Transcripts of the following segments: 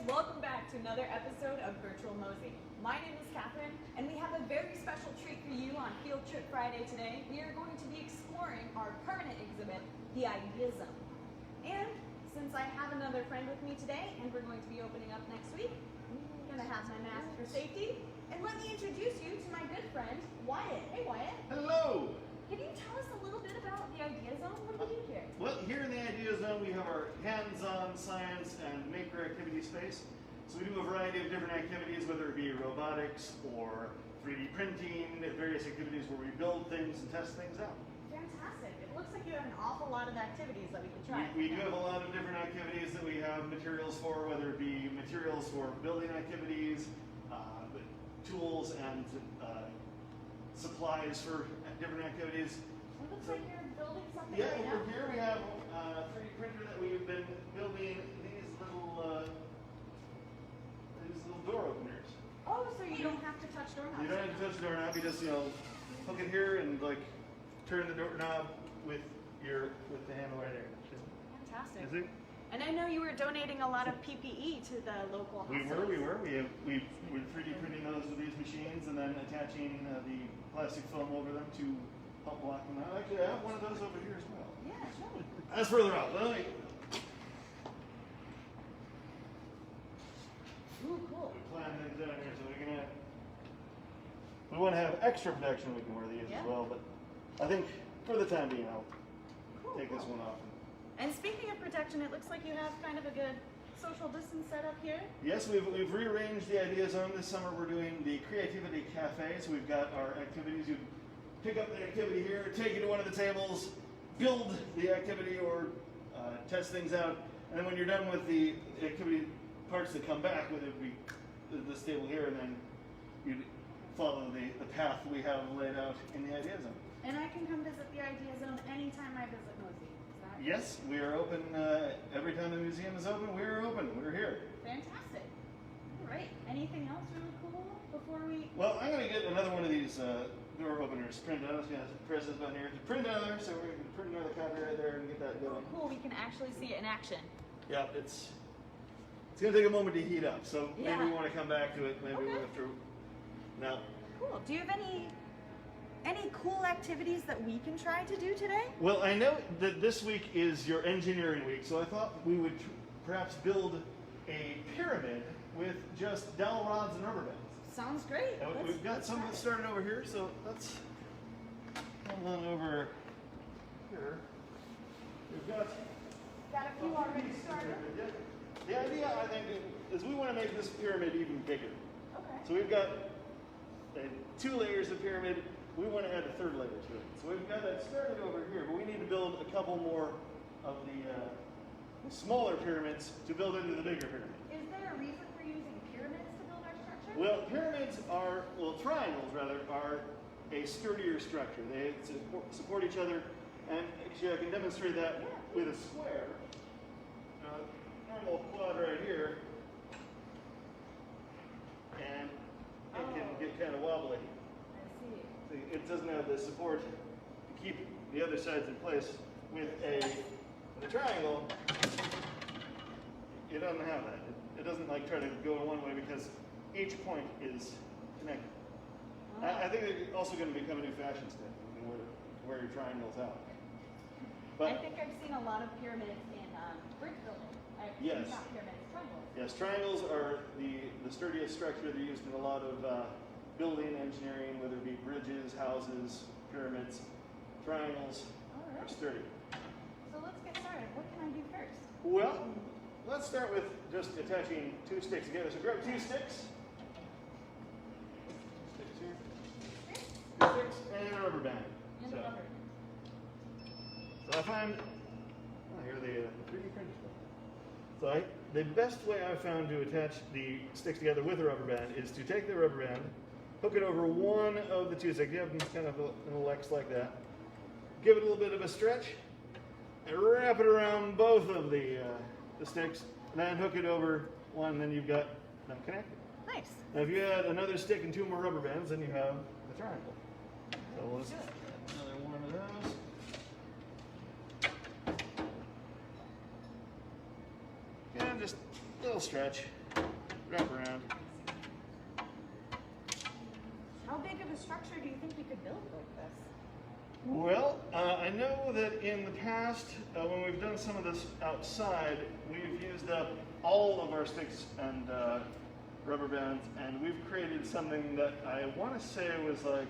welcome back to another episode of Virtual MOSI. My name is Catherine, and we have a very special treat for you on Field Trip Friday today. We are going to be exploring our permanent exhibit, the IdeaZone. And since I have another friend with me today, and we're going to be opening up next week, I'm going to have my mask for safety. And let me introduce you to my good friend, Wyatt. Hey, Wyatt. Hello. Can you tell us a little bit about the IdeaZone? What do we do here? Well, here in the IdeaZone, we have our hands-on science and maker activity space. So we do a variety of different activities, whether it be robotics or 3D printing, various activities where we build things and test things out. Fantastic. It looks like you have an awful lot of activities that we could try. We do have a lot of different activities that we have materials for, whether it be materials for building activities, tools and supplies for different activities. It looks like you're building something Yeah, right over now. here we have a 3D printer that we've been building these little door openers. Oh, so you don't have to touch doorknobs. You don't have to touch the doorknob. You just hook it here and turn the doorknob with the handle right there. Fantastic. Is it? And I know you were donating a lot of PPE to the local hospitals. We were. We're 3D printing those with these machines and then attaching the plastic film over them to help block them out. Actually, I have one of those over here as well. Yeah, sure. That's further out. Ooh, cool. We plan things down here, so we want to have extra protection. We can wear these as well, but I think for the time being, I'll take this one off. And speaking of protection, it looks like you have kind of a good social distance setup here. Yes, we've rearranged the IdeaZone this summer. We're doing the Creativity Cafe, so we've got our activities. You pick up the activity here, take it to one of the tables, build the activity or test things out, and then when you're done with the activity parts that come back, whether it be this table here, and then you follow the path we have laid out in the IdeaZone. And I can come visit the IdeaZone anytime I visit MOSI. Is that right? Yes, we are open every time the museum is open. We're open. We're here. Fantastic. All right. Anything else really cool before we? Well, I'm going to get another one of these door openers printed out. I was going to press this button here to print another, so we're going to print another copy right there and get that Oh, going. cool. We can actually see it in action. Yeah, it's going to take a moment to heat up, so Yeah. maybe we want to come back to it. Maybe we'll have to. Now. Cool. Do you have any cool activities that we can try to do today? Well, I know that this week is your engineering week, so I thought we would perhaps build a pyramid with just dowel rods and rubber bands. Sounds great. We've got some that started over here, so let's come on over here. We've got a few already started. The idea, I think, is we want to make this pyramid even bigger. Okay. So we've got 2 layers of pyramid. We want to add a 3rd layer to it. So we've got that started over here, but we need to build a couple more of the smaller pyramids to build into the bigger pyramid. Is there a reason for using pyramids to build our structure? Well, pyramids triangles rather, are a sturdier structure. They support each other, and actually I can demonstrate that with a square. Normal quad right here, and it can get kind of wobbly. I see. It doesn't have the support to keep the other sides in place. With a triangle, it doesn't have that. It doesn't try to go one way because each point is connected. Oh. I think it's also going to become a new fashion step. You can wear your triangles out. But I think I've seen a lot of pyramids in brick building. Yes. Not pyramids, triangles. yes, triangles are the sturdiest structure. They're used in a lot of building engineering, whether it be bridges, houses, pyramids. Triangles are sturdy. So let's get started. What can I do first? Well, let's start with just attaching 2 sticks together. So grab 2 sticks. Sticks here. 2 sticks and a rubber band. And a rubber. So I find, here the 3D printer. So the best way I've found to attach the sticks together with a rubber band is to take the rubber band, hook it over one of the 2 sticks. You have them kind of in a X like that. Give it a little bit of a stretch, and wrap it around both of the sticks, and then hook it over one, and then you've got them connected. Nice. Now if you add another stick and 2 more rubber bands, then you have the triangle. So let's add another one of those. And just a little stretch. wrap around. How big of a structure do you think we could build like this? Well, I know that in the past, when we've done some of this outside, we've used up all of our sticks and rubber bands, and we've created something that I want to say was like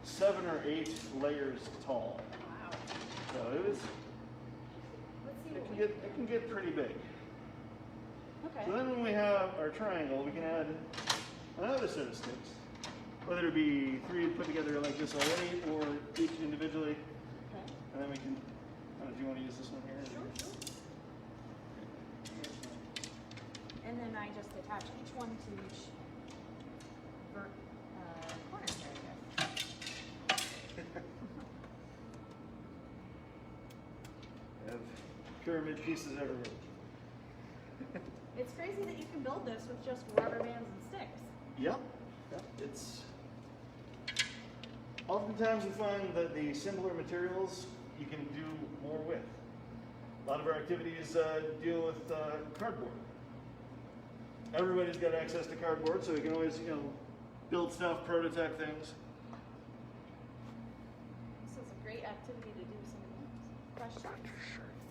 7 or 8 layers tall. Wow. So it was. Let's see It what can we get pretty big. Okay. So then when we have our triangle, we can add another set of sticks. Whether it be 3 put together like this already, or each individually. Okay. And then we can, do you want to use this one here? Sure. And then I just attach each one to each corner there, I guess. I have pyramid pieces everywhere. It's crazy that you can build this with just rubber bands and sticks. Yep. It's oftentimes we find that the simpler materials you can do more with. A lot of our activities deal with cardboard. Everybody's got access to cardboard, so we can always, build stuff, prototype things. This is a great activity to do some questions.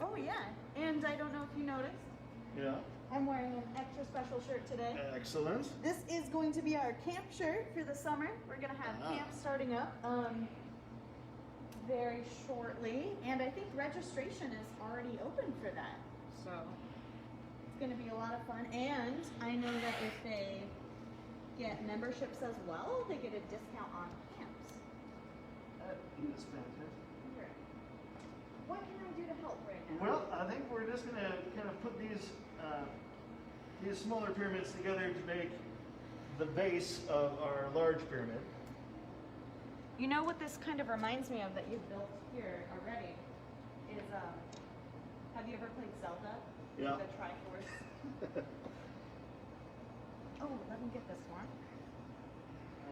Oh yeah, and I don't know if you noticed, Yeah. I'm wearing an extra special shirt today. Excellent. This is going to be our camp shirt for the summer. We're gonna have camp starting up very shortly, and I think registration is already open for that. So it's gonna be a lot of fun, and I know that if they get memberships as well, they get a discount on camps. That is fantastic. Great. What can I do to help right now? Well, I think we're just going to kind of put these smaller pyramids together to make the base of our large pyramid. You know what this kind of reminds me of that you've built here already is, have you ever played Zelda? Yeah. The Triforce. Oh, let me get this one.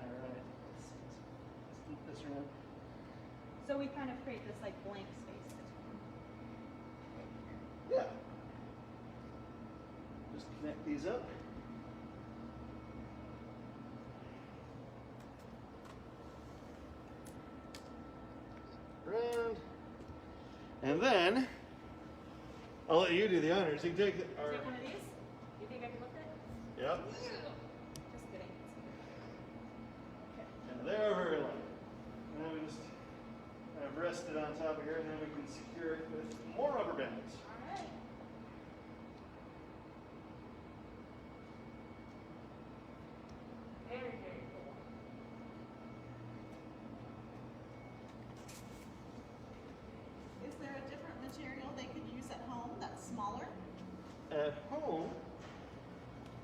All right. Let's flip this around. So we kind of create this like blank space. Yeah. Just connect these up. Around. And then, I'll let you do the honors. You can take our. Take one of these? You think I can lift it? Yep. Just kidding. Okay. And they're very light. And then we just kind of rest it on top of here, and then we can secure it with more rubber bands. All right. Very, very cool. Is there a different material they could use at home that's smaller? At home,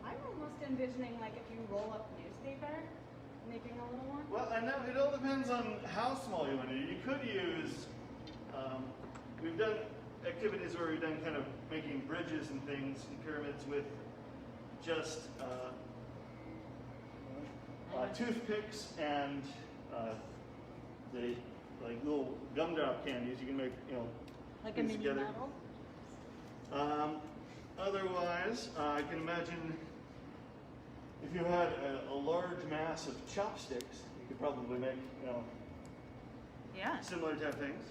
I'm almost envisioning like if you roll up newspaper, making a little one. well, I know it all depends on how small you want to do. You could use, we've done activities where we've done kind of making bridges and things and pyramids with just toothpicks and the like little gumdrop candies. You can make, Like a these mini together. model? Otherwise, I can imagine if you had a large mass of chopsticks, you could probably make, Yeah. similar type things.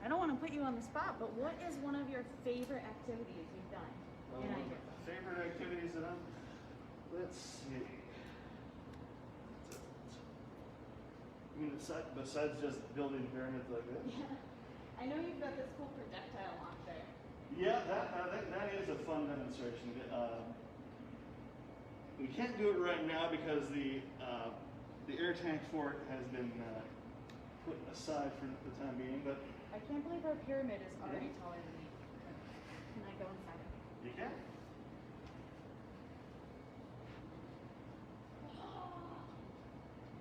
I don't want to put you on the spot, but what is one of your favorite activities you've done in IdeaZone? Favorite activities that I'm, let's see. I mean, besides just building pyramids like this? Yeah. I know you've got this cool projectile launcher. Yeah, that is a fun demonstration. We can't do it right now because the air tank for it has been put aside for the time being, but I can't believe our pyramid is already taller than me. Can I go inside it? you can.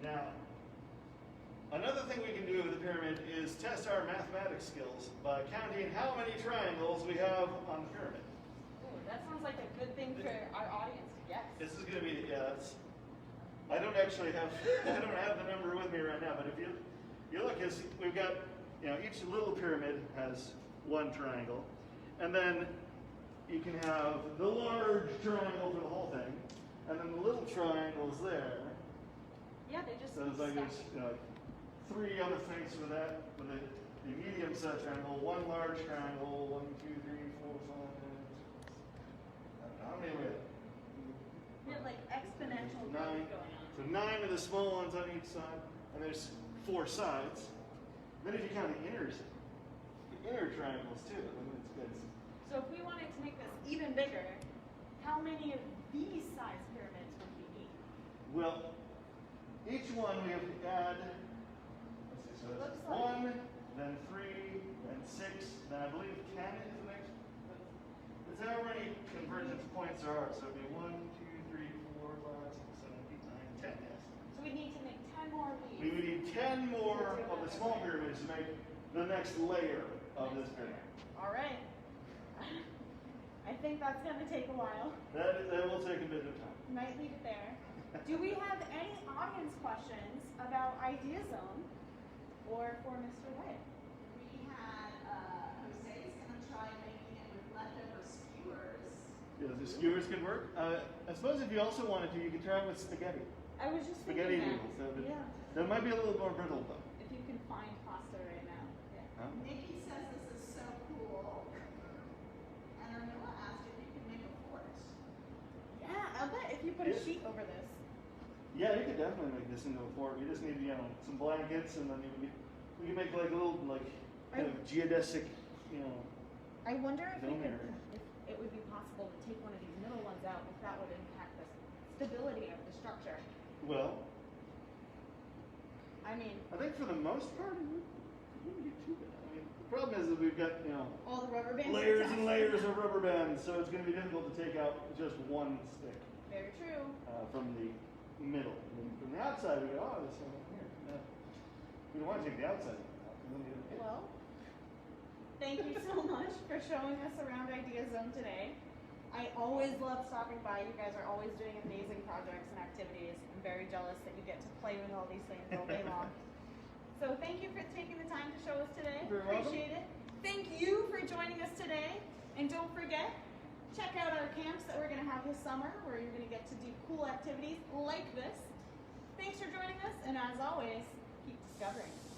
Now, another thing we can do with the pyramid is test our mathematics skills by counting how many triangles we have on the pyramid. Ooh, that sounds like a good thing for our audience to guess. This is going to be, I don't actually have, I don't have the number with me right now, but if you look, we've got, each little pyramid has one triangle, and then you can have the large triangle for the whole thing, and then the little triangles there. Yeah, they just So it's like stack. there's, you know, like 3 other things for that. For the medium-sized triangle, 1 large triangle, 1, 2, 3, 4, 5. I don't know how many we have. We have like exponential growth 9. going on. So 9 of the small ones on each side, and there's 4 sides. Then if you count the inner triangles too, then it's good. So if we wanted to make this even bigger, how many of these size pyramids would we need? Well, each one we have to add. Let's see. So Looks it's like- 1, then 3, then 6, then I believe 10 is the next. It's how many convergence points there are. So it'd be 1, 2, 3, 4, 5, 6, 7, 8, 9, 10. Yes. So we'd need to make 10 more of these. We would need 10 more of the small pyramids to make the next layer of this pyramid. All right. I think that's going to take a while. That will take a bit of time. Might leave it there. Do we have any audience questions about IdeaZone or for Mr. White? We had Jose's gonna try making it with leftover skewers. Yeah, the skewers can work. I suppose if you also wanted to, you could try it with spaghetti. I was just Spaghetti thinking noodles. that. Yeah. That might be a little more brittle though. If you can find pasta right now. Yeah. Huh? Nikki says this is so cool. And Armilla asked if you could make a fort. Yeah, I'll bet if you put a Yeah. sheet over this. Yeah, you could definitely make this into a fort. You just need, you know, some blankets, and then we can make like a little kind of geodesic, you know. I wonder if we Dome could, area. if it would be possible to take one of these middle ones out, if that would impact the stability of the structure. Well, I mean, I think for the most part, it wouldn't be too bad. I mean, the problem is that we've got, you know, all the rubber bands. layers attached. and layers of rubber bands, so it's going to be difficult to take out just one stick Very true. from the middle. And from the outside, we go, oh, this one here. No. We don't want to take the outside out. We want to get it. Well, thank you so much for showing us around IdeaZone today. I always love stopping by. You guys are always doing amazing projects and activities. I'm very jealous that you get to play with all these things all day long. So thank you for taking the time to show us today. You're welcome. Appreciate it. Thank you for joining us today. And don't forget, check out our camps that we're going to have this summer where you're going to get to do cool activities like this. Thanks for joining us, and as always, keep discovering.